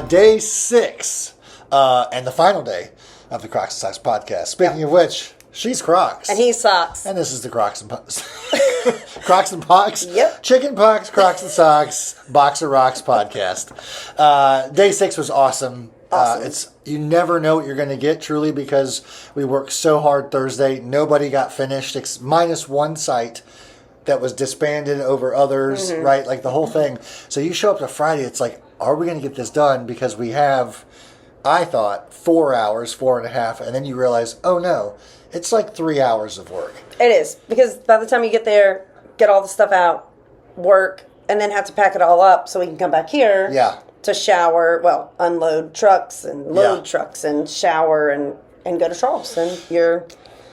Day 6, and the final day of the Crocs and Socks podcast. Speaking of which, she's Crocs. And he's Socks. And this is the Crocs and Crocs and Pox. Yep. Chicken Pox, Crocs and Socks, Box of Rocks podcast. Day 6 was awesome. Awesome. You never know what you're going to get, truly, because we worked so hard Thursday. Nobody got finished, minus one site that was disbanded over others, right? Like the whole thing. So you show up to Friday, it's like, are we going to get this done? Because we have, I thought, 4 hours, 4.5, and then you realize, oh no, it's like 3 hours of work. It is, because by the time you get there, get all the stuff out, work, and then have to pack it all up so we can come back here to shower, unload trucks and load trucks and shower and go to Charleston.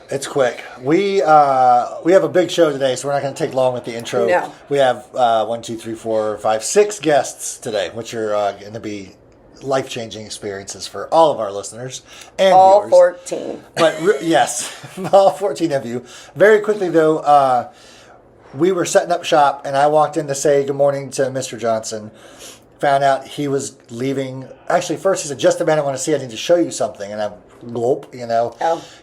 It's quick. We have a big show today, so we're not going to take long with the intro. No. We have 6 guests today, which are going to be life-changing experiences for all of our listeners and all viewers. 14. But yes, all 14 of you. Very quickly, though, we were setting up shop, and I walked in to say good morning to Mr. Johnson. Found out he was leaving. Actually, first he said, just a minute, I want to see, I need to show you something. And I gulp,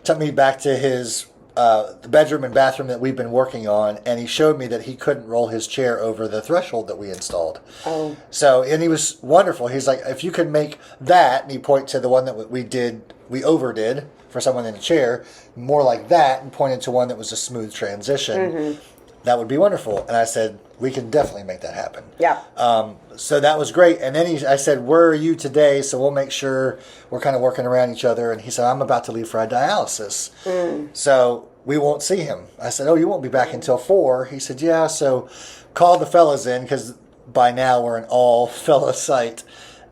took me back to his the bedroom and bathroom that we've been working on, and he showed me that he couldn't roll his chair over the threshold that we installed. Oh. So, and he was wonderful. He's like, if you could make that, and he pointed to the one that we overdid for someone in a chair, more like that, and pointed to one that was a smooth transition. That would be wonderful. And I said, we can definitely make that happen. Yeah. So that was great. And then I said, where are you today? So we'll make sure we're kind of working around each other. And he said, I'm about to leave for a dialysis. So we won't see him. I said, oh, you won't be back until 4. He said, yeah. So call the fellas in, because by now we're an all-fella site,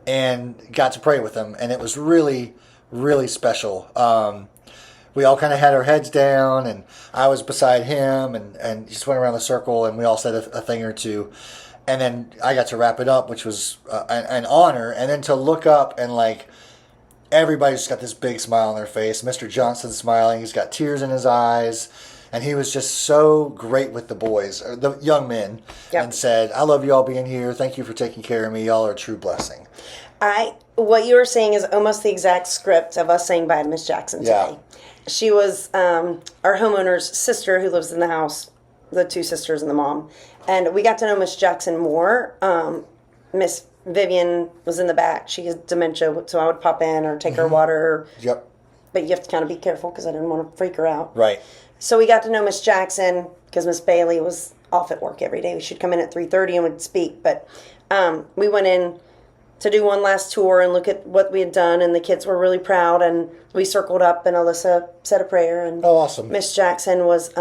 and got to pray with them. And it was really, really special. We all kind of had our heads down, and I was beside him, and just went around the circle, and we all said a thing or two. And then I got to wrap it up, which was an honor. And then to look up and, everybody's got this big smile on their face. Mr. Johnson's smiling. He's got tears in his eyes. And he was just so great with the boys, or the young men, and said, I love you all being here. Thank you for taking care of me. Y'all are a true blessing. What you were saying is almost the exact script of us saying bye to Miss Jackson today. Yeah. She was our homeowner's sister who lives in the house, the 2 sisters and the mom. And we got to know Miss Jackson more. Miss Vivian was in the back. She has dementia, so I would pop in or take her water. Yep. But you have to kind of be careful because I didn't want to freak her out. Right. So we got to know Miss Jackson because Miss Bailey was off at work every day. She'd come in at 3:30 and would speak. But we went in to do one last tour and look at what we had done, and the kids were really proud, and we circled up, and Alyssa said a prayer, and awesome. Miss Jackson was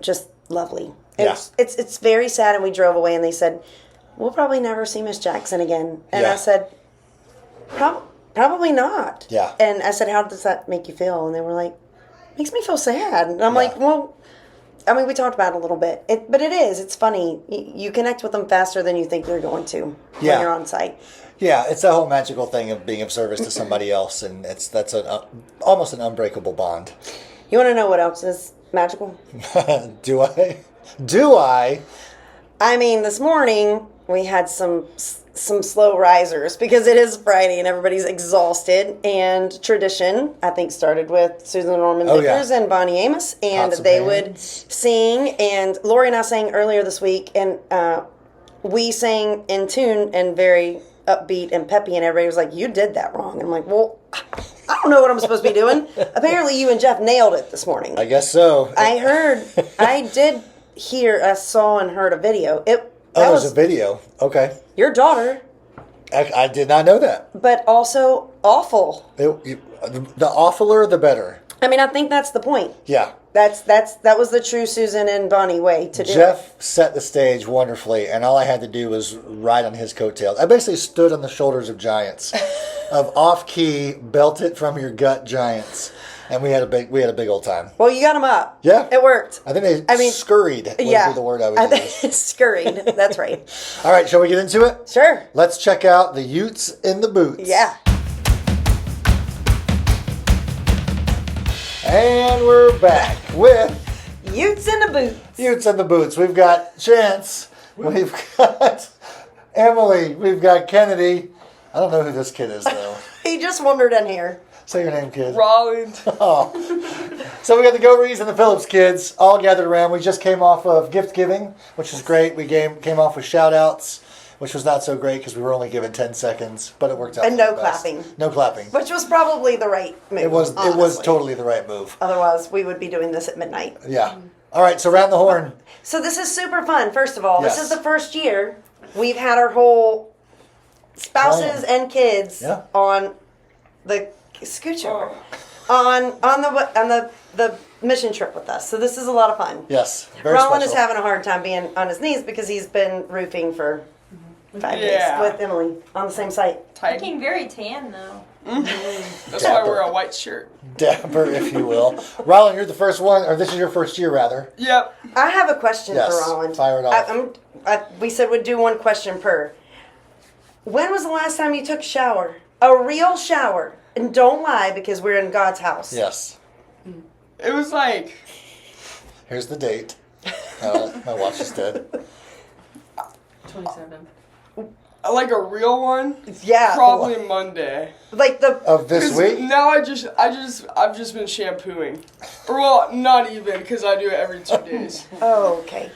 just lovely. It's very sad, and we drove away, and they said, we'll probably never see Miss Jackson again. And I said, probably not. Yeah. And I said, how does that make you feel? And they were like, makes me feel sad. And I'm like, well, I mean, we talked about it a little bit, but it's funny. You connect with them faster than you think you're going to when you're on site. Yeah, it's that whole magical thing of being of service to somebody else, and that's almost an unbreakable bond. You want to know what else is magical? Do I? Do I? I mean, this morning we had some slow risers because it is Friday and everybody's exhausted. And tradition, I think, started with Susan Norman Vickers and Bonnie Amos, and they would sing. And Lori and I sang earlier this week, and we sang in tune and very upbeat and peppy, and everybody was like, you did that wrong. And I'm like, well, I don't know what I'm supposed to be doing. Apparently you and Jeff nailed it this morning. I guess so. I saw and heard a video. There's a video. Okay. Your daughter. I did not know that. But also awful. The awfuler, the better. I mean, I think that's the point. Yeah. That was the true Susan and Bonnie way to do it. Jeff set the stage wonderfully, and all I had to do was ride on his coattails. I basically stood on the shoulders of giants, of off-key, belt it from your gut giants, and we had a big old time. Well, you got them up. Yeah, it worked. I think they scurried. Would be the word I would use. Scurried. That's right. All right, shall we get into it? Sure. Let's check out the Utes in the Boots. Yeah. And we're back with Utes in the Boots. Utes in the Boots. We've got Chance. We've got Emily. We've got Kennedy. I don't know who this kid is, though. He just wandered in here. Say your name, kid. Rollins. Oh. So we got the Go Rees and the Phillips kids all gathered around. We just came off of gift giving, which was great. We came off with shout outs, which was not so great because we were only given 10 seconds, but it worked out. And no clapping. No clapping. Which was probably the right move. It was honestly. totally the right move. Otherwise, we would be doing this at midnight. Yeah. All right, so round the horn. So this is super fun. First of all, Yes. this is the first year we've had our whole spouses and kids on the scoocher on the mission trip with us. So this is a lot of fun. Yes, very Roland special. is having a hard time being on his knees because he's been roofing for 5 days with Emily on the same site. Looking very tan though. That's why I wear a white shirt. Dapper, if you will. Roland, you're the first one, or this is your first year, rather. Yep. I have a question Yes, for Roland. fire it off. We said we'd do one question per. When was the last time you took a shower? A real shower. And don't lie because we're in God's house. Yes. It was like... Here's the date. My watch is dead. 27. Like a real one? Yeah. Probably Monday. Like the... Of this 'Cause week? now I've just been shampooing. Or well, not even, because I do it every 2 days. Oh, okay.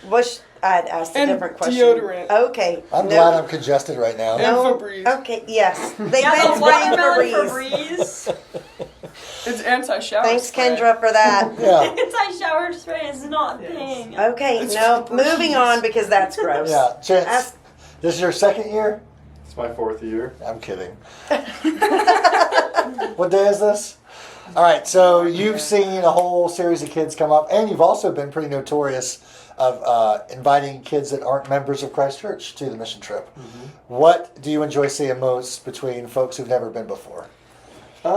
I'd asked a And different question. deodorant. Okay. I'm glad I'm congested right now. And Febreze. Okay, yes. They've Yeah, been the spraying watermelon Febreze. Febreze. It's anti-shower Thanks, spray. Kendra, for that. Yeah. Anti-shower spray is not a thing. Okay, no, moving on because that's gross. Yeah. Chance, That's- this is your second year? It's my 4th year. I'm kidding. What day is this? All right, so you've seen a whole series of kids come up, and you've also been pretty notorious of inviting kids that aren't members of Christ Church to the mission trip. Mm-hmm. What do you enjoy seeing most between folks who've never been before? I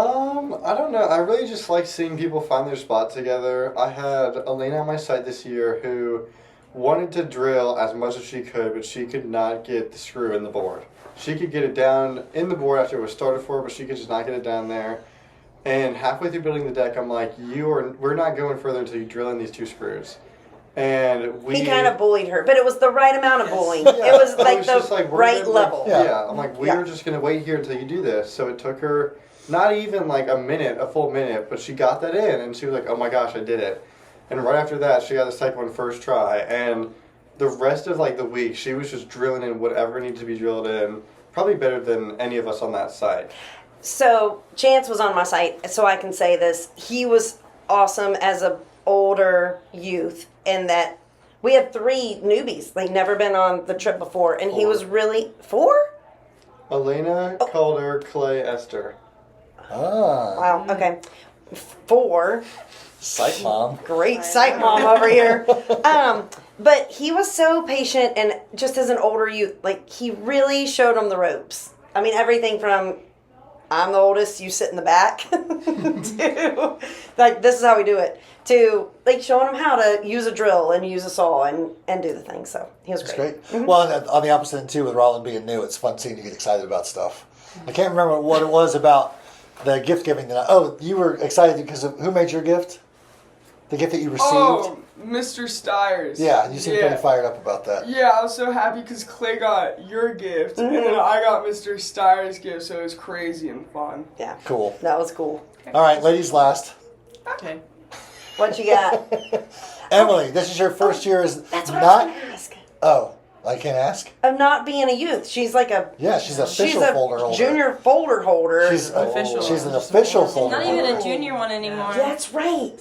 don't know. I really just like seeing people find their spot together. I had Elena on my side this year who wanted to drill as much as she could, but she could not get the screw in the board. She could get it down in the board after it was started for her, but she could just not get it down there. And halfway through building the deck, I'm like, we're not going further until you drill in these 2 screws. And He kind of bullied her, but it was the right amount of bullying. Yeah, it was like just the like, we're right gonna, level. Yeah, I'm like, we're just going to wait here until you do this. So it took her not even like a full minute, but she got that in, and she was like, oh my gosh, I did it. And right after that, she got the second one first try, and the rest of like the week, she was just drilling in whatever needed to be drilled in, probably better than any of us on that site. So Chance was on my site, so I can say this. He was awesome as a older youth in that we had 3 newbies, like never been on the trip before, and he was really 4? Elena, Calder, Clay, Esther. Ah, Wow. Okay, 4. psych mom. Great sight mom over here. But he was so patient, and just as an older youth, like he really showed him the ropes. I mean, everything from I'm the oldest, you sit in the back, to like this is how we do it, to like showing him how to use a drill and use a saw and do the thing. So he was That's great. great. Well, and on the opposite end, too, with Roland being new, it's fun seeing you get excited about stuff. I can't remember what it was about the gift giving that you were excited because of who made your gift? The gift that you received? Oh, Mr. Stiers. Yeah, you seem pretty fired up about that. Yeah, I was so happy because Clay got your gift, and then I got Mr. Stiers' gift, so it was crazy and fun. Yeah, Cool. that was cool. All right, ladies last. Okay. What you got? Emily, this is your first year as That's what not. I was gonna ask. Oh, I can't ask. Of not being a youth, she's like a Yeah, she's an official she's a folder holder. junior folder holder. She's Official. She's an official folder Not even holder. a junior one anymore. That's right.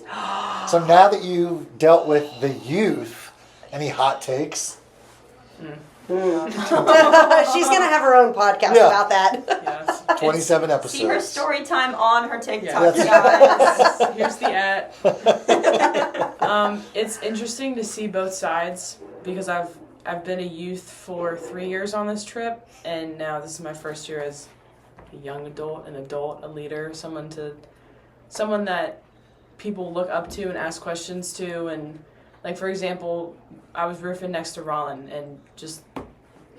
So now that you've dealt with the youth, any hot takes? She's gonna have her own podcast Yeah. about that. Yes. 27 episodes. See her story time on her TikTok, That's- guys. Here's the at. It's interesting to see both sides because I've been a youth for 3 years on this trip, and now this is my first year as a young adult, an adult, a leader, someone that people look up to and ask questions to, and like for example, I was roofing next to Rollin and just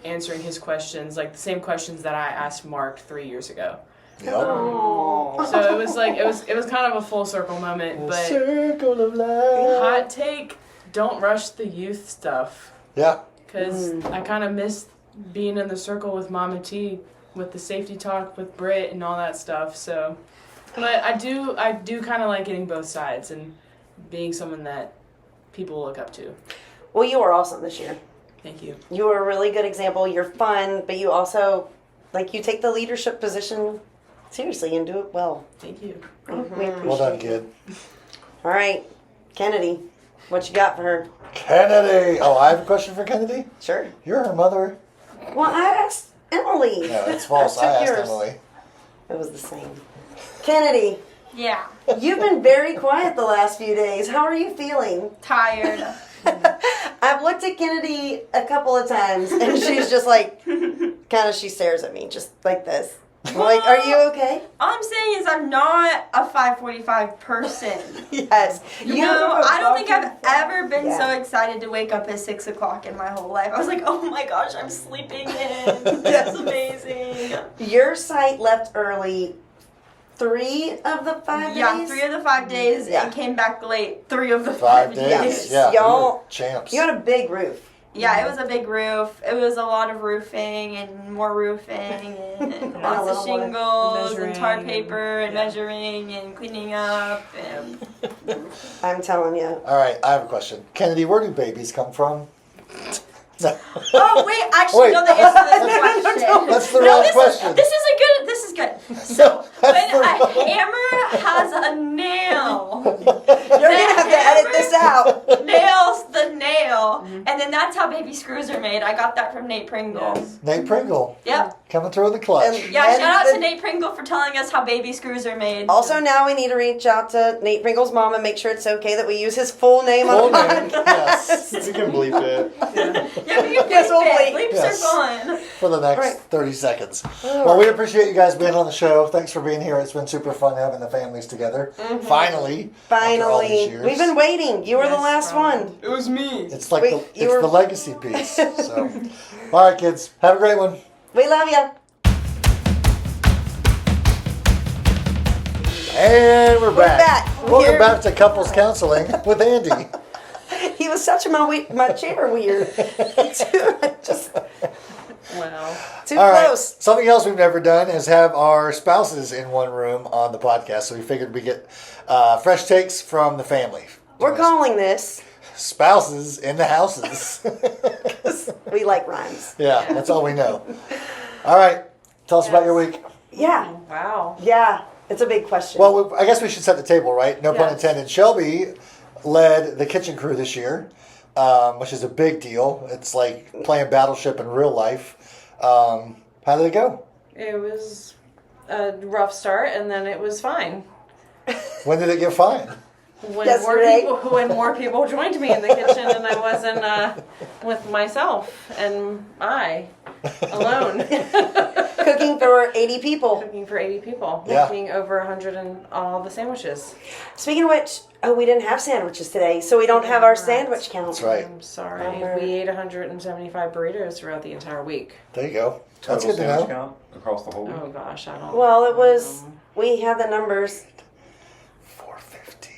answering his questions, like the same questions that I asked Mark 3 years ago. Yep. So it was like it was kind of a full circle moment, but Circle of life. hot take, don't rush the youth stuff. Yeah. Because I kind of missed being in the circle with Mama T with the safety talk with Britt and all that stuff. So, but I do kind of like getting both sides and being someone that people look up to. Well, you were awesome this year. Thank you. You were a really good example. You're fun, but you also, like, you take the leadership position seriously and do it well. Thank you. We appreciate Well done, it. kid. All right, Kennedy, what you got for her? Kennedy. Oh, I have a question for Kennedy. Sure. You're her mother. Well, I asked Emily. No, that's false. I I took asked yours. Emily. It was the same. Kennedy, Yeah. you've been very quiet the last few days. How are you feeling? Tired. I've looked at Kennedy a couple of times, and she's just like, she stares at me just like this. I'm like, are you okay? All I'm saying is I'm not a 5:45 person. Yes. You know, I don't think I've ever been Yeah. so excited to wake up at 6 o'clock in my whole life. I was like, oh my gosh, I'm sleeping in. Yes. That's amazing. Your site left early 3 of the 5 days? Yeah, 3 of the 5 days Yeah. and came back late 3 of the 5 5 days. Yes. Yeah. Y'all- we were champs. You had a big roof. Yeah, it was a big roof. It was a lot of roofing and more roofing and A lots little of more shingles and tar measuring paper and yeah. measuring and cleaning up and I'm telling you. All right, I have a question. Kennedy, where do babies come from? No. oh wait, I actually Wait. know the answer to this question. That's the No, wrong this question. Is, this is a good. This is good. So when That's the a wrong- hammer has a nail, You're going to have to edit this out. nails the nail, and then that's how baby screws are made. I got that from Nate Pringle. Yes. Nate Pringle Yep. coming through the clutch. And- Yeah. Shout out the- to Nate Pringle for telling us how baby screws are made. Also, now we need to reach out to Nate Pringle's mom and make sure it's okay that we use his full name Full on the name, podcast. yes. You can bleep it. Yeah, we can Yes, we'll bleep bleep. it. Bleeps Yes. are fun. For the next Right. 30 seconds. Well, we appreciate you guys being on the show. Thanks for being here. It's been super fun having the families together. Finally. after all these Finally. years. We've been waiting. You were the Yes, last finally. one. It was me. It's like Wait, the, you it's were- the legacy piece. So, all right, kids. Have a great one. We love you. And we're back. back. Welcome Here- back to Couples Counseling with Andy. He was touching my chair weird. Just Wow. too All right. close. Something else we've never done is have our spouses in one room on the podcast. So we figured we get fresh takes from the family. We're calling this. Spouses in the houses. We like rhymes. Yeah, that's all we know. All right. Tell us about your week. Yeah. Wow. Yeah. It's a big question. Well, I guess we should set the table, right? No pun Yes. intended. Shelby led the kitchen crew this year, which is a big deal. It's like playing Battleship in real life. How did it go? It was a rough start, and then it was fine. When did it get fine? Yesterday. When more people joined me in the kitchen, and I wasn't with myself and I alone Cooking for 80 people. cooking for 80 people, Yeah. making over 100 and all the sandwiches. Speaking of which, we didn't have sandwiches today, so we don't have our sandwich count. That's right. I'm sorry. Bummer. We ate 175 burritos throughout the entire week. There you go. That's Total good to sandwich know. count across the whole week. Oh gosh, I don't. Well, it was. We had the numbers. 450,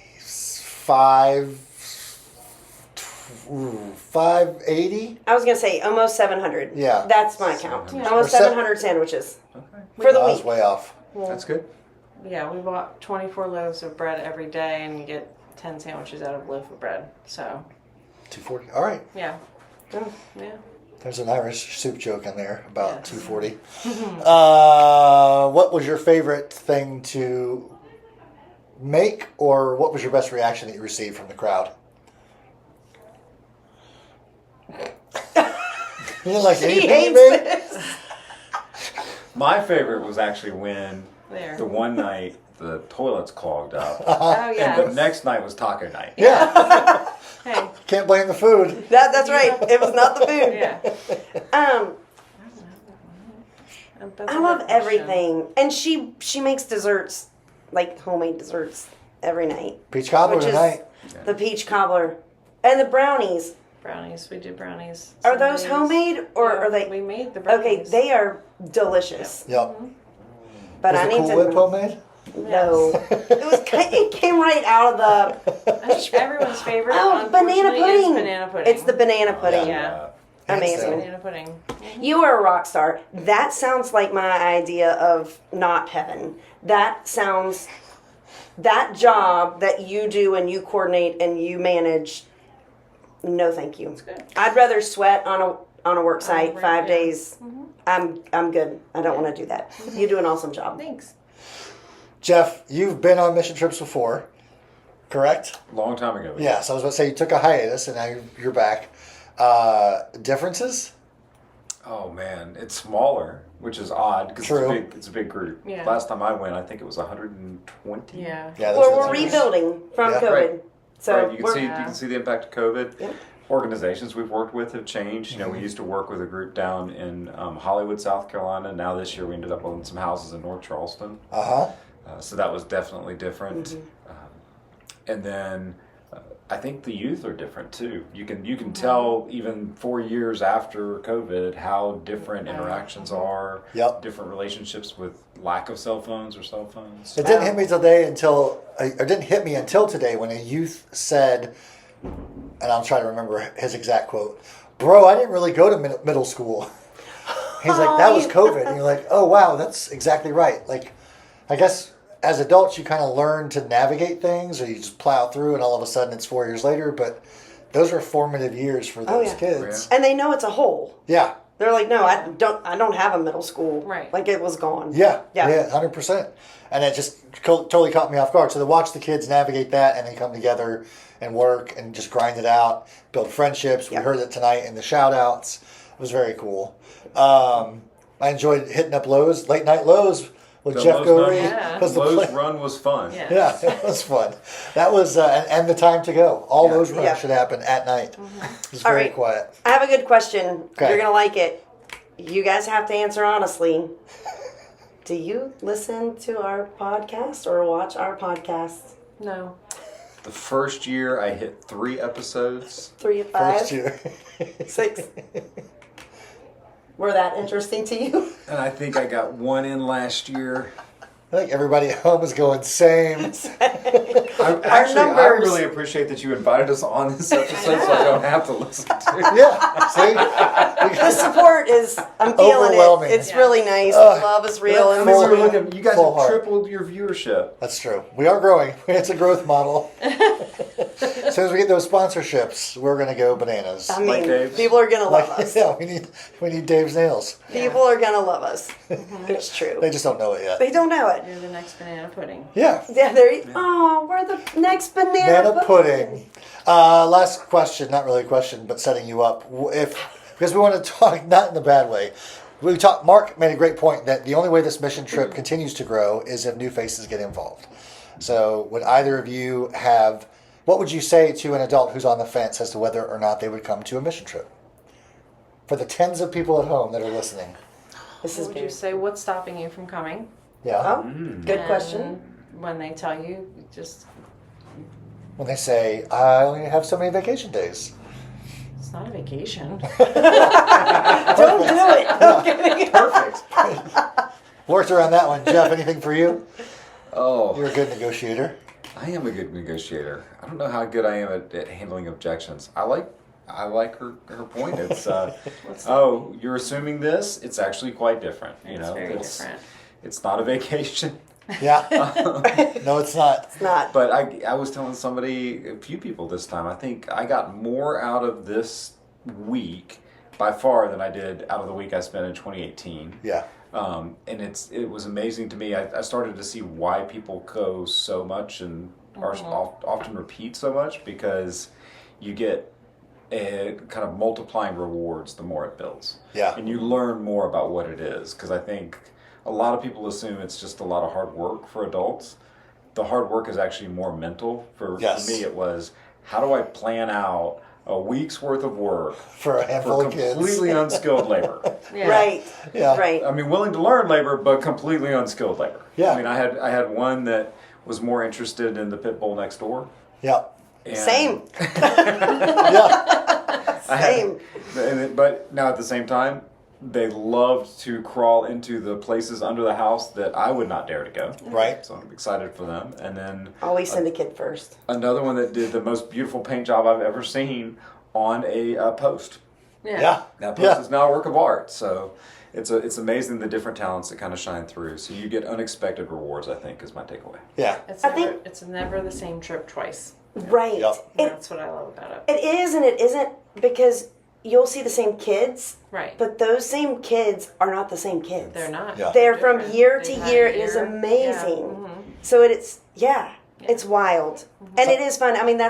580. I was gonna say almost 700. Yeah. That's my count. 700. Almost Or se- 700 sandwiches Okay, for the I was week. way off. that's good. Yeah, we bought 24 loaves of bread every day, and you get 10 sandwiches out of a loaf of bread. So 240. All right. yeah, Oh. yeah. There's an Irish soup joke in there about Yes. 240. What was your favorite thing to make, or what was your best reaction that you received from the crowd? You didn't like He anything you hates made? this. My favorite was actually when There. the one night the toilets clogged up, Oh and yeah. the next night was taco night. Yeah. Hey. Can't blame the food. That's right. It was not the food. Yeah. I love everything, and she makes desserts, like homemade desserts, every night. Peach cobbler Which is- tonight. The peach cobbler and the brownies. Brownies. We do brownies. Are those Sundays. homemade or Yeah, are they? We made the brownies. Okay, they are delicious. Yep. But Was I the need Cool to. Whip homemade? No, it came right out of the. I think everyone's favorite. Oh, banana unfortunately, is pudding. banana pudding. It's the banana pudding. Yeah. Amazing. Banana pudding. You are a rock star. That sounds like my idea of not heaven. That sounds, that job that you do and you coordinate and you manage, no thank you. good. I'd rather sweat on a work site right, 5 yeah. days. I'm good. I don't want to do that. You do an awesome job. Thanks. Jeff, you've been on mission trips before, correct? Long time ago. Yeah, so I was about to say you took a hiatus and now you're back. Differences? Oh man, it's smaller, which is odd because True. it's a big group. Yeah. Last time I went, I think it was 120. Yeah. Yeah, that's Well, we're nice. rebuilding from Yeah. COVID. Right. So Right, you we're, can see the impact of COVID. Yep. Organizations we've worked with have changed. You know, we used to work with a group down in Hollywood, South Carolina. Now this year we ended up on some houses in North Charleston. Uh-huh. So that was definitely different. And then I think the youth are different too. You can tell even 4 years after COVID how different interactions are. Yep. Different relationships with lack of cell phones or cell phones. It didn't hit me today it didn't hit me until today when a youth said, and I'm trying to remember his exact quote, "Bro, I didn't really go to middle school." He's like, "That was COVID." And you're like, "Oh wow, that's exactly right." Like, I guess as adults you kind of learn to navigate things, or you just plow through, and all of a sudden it's 4 years later. But those are formative years for those yeah. kids. and they know it's a hole. Yeah. They're like, no, I don't have a middle school. Right. Like it was gone. Yeah, Yeah. 100%. And it just totally caught me off guard. So to watch the kids navigate that and then come together and work and just grind it out, build friendships. We Yeah. heard it tonight in the shout outs. It was very cool. I enjoyed hitting up Lowe's, late night Lowe's with The Jeff Lowe's Gorey. run- Yeah. Was the Lowe's play- run was fun. Yeah. Yeah, it was fun. That was, and the time to go. All Yeah. those runs Yeah. should happen at night. It was All very right. quiet. I have a good question. Okay. You're going to like it. You guys have to answer honestly. Do you listen to our podcast or watch our podcasts? No. The first year I hit 3 episodes. 3 of 5? First year. 6? Were that interesting to you? And I think I got 1 in last year. I think everybody at home is going, same. I numbers. really appreciate that you invited us on this episode so I don't have to listen to it. Yeah, see? The support is, I'm feeling Overwhelming. it. It's really nice. Ugh. Love is real. I And mean, Full- we're looking, you guys full have heart. tripled your viewership. That's true. We are growing. It's a growth model. As soon as we get those sponsorships, we're going to go bananas. I mean, Like Dave's. people are going to love us. Yeah, we need Dave's nails. People are going to love us. It's true. They just don't know it yet. They don't know it. You're the next banana pudding. Yeah. Yeah, we're the next banana Pudding. Last question, not really a question, but setting you up. Because we want to talk, not in a bad way. Mark made a great point that the only way this mission trip continues to grow is if new faces get involved. So would either of you what would you say to an adult who's on the fence as to whether or not they would come to a mission trip? For the tens of people at home that are listening. This What is would you big. say? What's stopping you from coming? Yeah. Oh, good And question. When they tell you, just When they say, I only have so many vacation days. it's not a vacation. Don't do it. I'm kidding. Perfect. Worked around that one. Jeff, anything for you? Oh, You're a good negotiator. I am a good negotiator. I don't know how good I am at handling objections. I like her point. It's oh, you're assuming this. It's actually quite different. You It's know, very different. It's not a vacation. Yeah. No, it's not. It's not. But I was telling a few people this time, I think I got more out of this week by far than I did out of the week I spent in 2018. Yeah. And it was amazing to me. I started to see why people go so much and are often repeat so much, because you get a kind of multiplying rewards the more it builds. Yeah. And you learn more about what it is, because I think a lot of people assume it's just a lot of hard work for adults. The hard work is actually more mental. For me, it was, how do I plan out a week's worth of work For a handful for of kids. completely unskilled labor? Yeah. Right. Yeah. Right. I mean, willing to learn labor, but completely unskilled labor. Yeah. I mean, I had one that was more interested in the pit bull next door. Yeah. And Same. Yeah. I had- Same. but now at the same time, they loved to crawl into the places under the house that I would not dare to go. Right. So I'm excited for them. And then Always send a kid first. another one that did the most beautiful paint job I've ever seen on a post. Yeah. That post is now a work of art. So it's amazing the different talents that kind of shine through. So you get unexpected rewards, I think, is my takeaway. Yeah. It's never the same trip twice. Right. Yep. That's what I love about it. It is and it isn't, because you'll see the same kids, Right. but those same kids are not the same kids. They're not. Yeah. They're from different. year They've to had year. a It is year. amazing. Yeah. Mhm. So it's wild. And it is fun. I mean,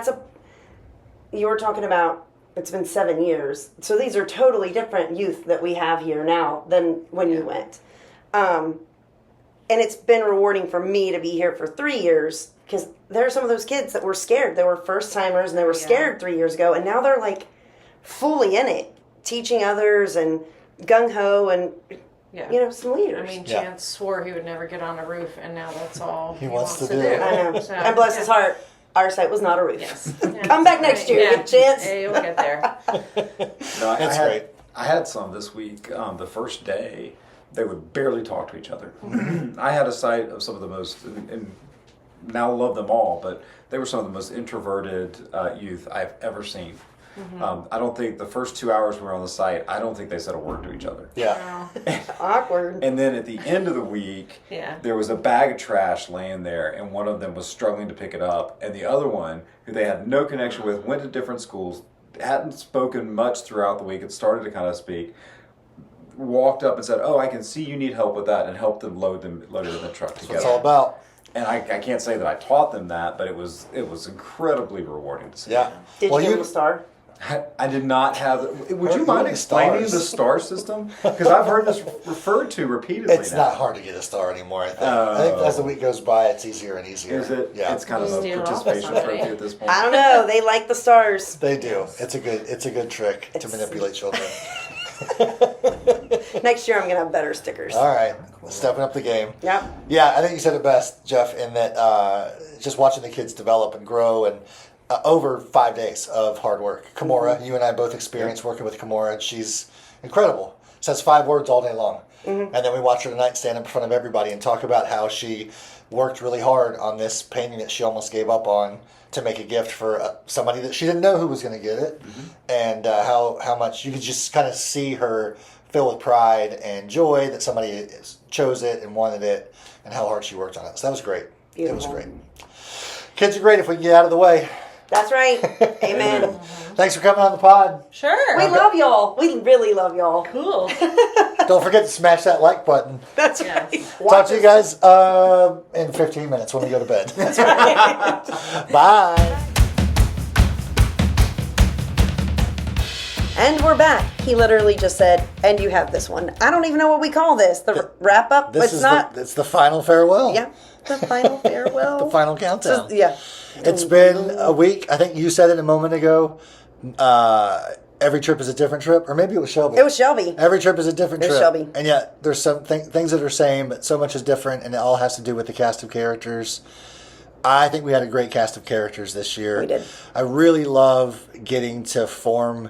you were talking about, it's been 7 years. So these are totally different youth that we have here now than when you went. And it's been rewarding for me to be here for 3 years, because there are some of those kids that were scared. They were first timers and they were scared 3 years ago. And now they're like fully in it, teaching others and gung ho and, some leaders. I mean, Chance swore he would never get on a roof, and now that's all He wants to to do. do. I know. So, And bless his heart, our site was not a roof. Yes. Come back next year, Yeah. Chance. Yeah, you'll get there. No, That's great. I had some this week. The first day, they would barely talk to each other. I had a sight of some of the most, and now love them all, but they were some of the most introverted youth I've ever seen. I don't think the first 2 hours we were on the site, I don't think they said a word to each other. Yeah. Awkward. And then at the end of the week, Yeah. there was a bag of trash laying there, and one of them was struggling to pick it up, and the other one, who they had no connection with, went to different schools, hadn't spoken much throughout the week, had started to kind of speak, walked up and said, "Oh, I can see you need help with that," and helped them load it in the truck That's what together. it's all about. And I can't say that I taught them that, but it was incredibly rewarding to see. Yeah. Did you give him a star? I did not have. Would you What mind are explaining stars? the star system? Because I've heard this referred to repeatedly. It's now. not hard to get a star anymore, I think. I think as the week goes by, it's easier and easier. Is it? Yeah. It's kind of a Steal it off of participation somebody. trophy at this point. I don't know. They like the stars. They do. It's a good trick to manipulate children. Next year, I'm gonna have better stickers. All right. Stepping up the game. Yep. Yeah, I think you said it best, Jeff, in that just watching the kids develop and grow, and over 5 days of hard work. Kimora, you and I both experienced working with Kimora, and she's incredible. Says 5 words all day long. And then we watch her tonight stand up in front of everybody and talk about how she worked really hard on this painting that she almost gave up on to make a gift for somebody that she didn't know who was going to get it. And how much you could just kind of see her filled with pride and joy that somebody chose it and wanted it, and how hard she worked on it. So that was great. Beautiful. It was great. Kids are great if we can get out of the way. That's right. Amen. Thanks for coming on the pod. Sure. We love y'all. We really love y'all. Cool. Don't forget to smash that like button. That's Yes. right. Talk to you guys in 15 minutes when we go to bed. Bye. And we're back. He literally just said, "And you have this one." I don't even know what we call this. The wrap up. This It's is not. it's the final farewell. Yeah. The final farewell. The final countdown. Yeah. It's been a week. I think you said it a moment ago. Every trip is a different trip, or maybe it was Shelby. It was Shelby. Every trip is a different It was trip. Shelby. And yet there's some things that are same, but so much is different, and it all has to do with the cast of characters. I think we had a great cast of characters this year. We did. I really love getting to form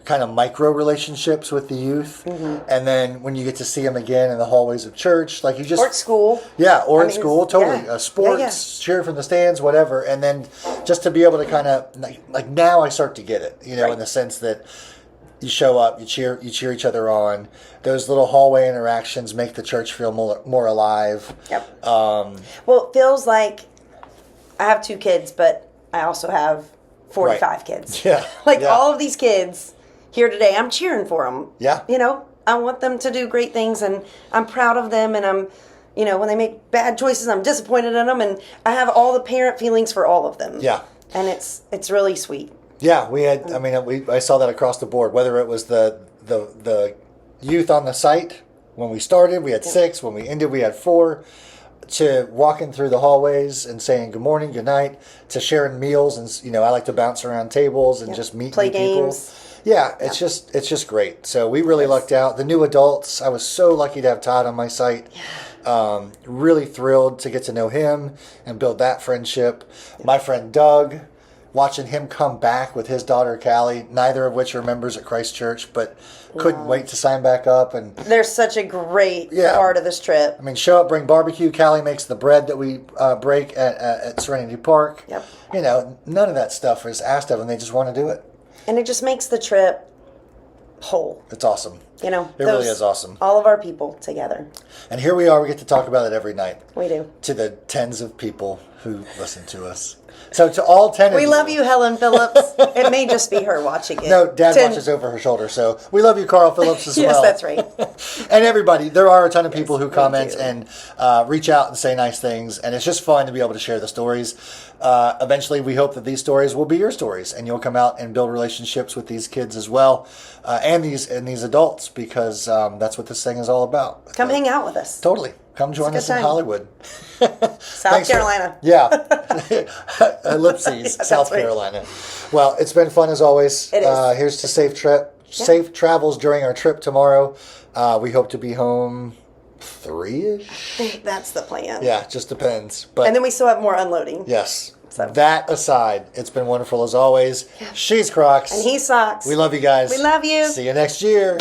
kind of micro relationships with the youth, and then when you get to see them again in the hallways of church, like you just Or at school. yeah, or I in mean, school, totally. yeah. Sports, cheer from the stands, whatever. And then just to be able to kind of like now I start to get it, in the sense that you show up, you cheer each other on. Those little hallway interactions make the church feel more alive. Yep. Well, it feels like I have 2 kids, but I also have 45 kids. Yeah. Like Yeah. all of these kids here today, I'm cheering for them. Yeah. I want them to do great things, and I'm proud of them, and I'm, when they make bad choices, I'm disappointed in them, and I have all the parent feelings for all of them. Yeah. And it's really sweet. Yeah, we had. I mean, I saw that across the board. Whether it was the youth on the site when we started, we had 6. When we ended, we had 4. To walking through the hallways and saying good morning, good night. To sharing meals, and I like to bounce around tables and just meet Play new people. games. Yeah, it's just great. So we really lucked out. The new adults, I was so lucky to have Todd on my site. Really thrilled to get to know him and build that friendship. My friend Doug, watching him come back with his daughter Callie, neither of which are members at Christ Church, but couldn't wait to sign back up. And They're such a great Yeah. part of this trip. I mean, show up, bring barbecue. Callie makes the bread that we break at Serenity Park. Yep. None of that stuff is asked of them. They just want to do it. And it just makes the trip whole. It's awesome. You know, It really is awesome. All of our people together. And here we are. We get to talk about it every night. We do. To the tens of people who listen to us. So to all 10 of you. We love you, Helen Phillips. It may just be her watching it. No, Dad watches over her shoulder. So we love you, Carl Phillips, as well. Yes, that's right. And everybody, there are a ton of people who comment and reach out and say nice things. And it's just fun to be able to share the stories. Eventually, we hope that these stories will be your stories. And you'll come out and build relationships with these kids as well. And these adults, because that's what this thing is all about. Come hang out with us. Totally. Come join us in Hollywood. South Carolina. Ellipses, South Carolina. Well, it's been fun as always. It is. Here's to safe travels during our trip tomorrow. We hope to be home 3-ish. I think that's the plan. Yeah, it just depends. But And then we still have more unloading. yes. So. That aside, it's been wonderful as always. She's Crocs. And he Socks. We love you guys. We love you. See you next year.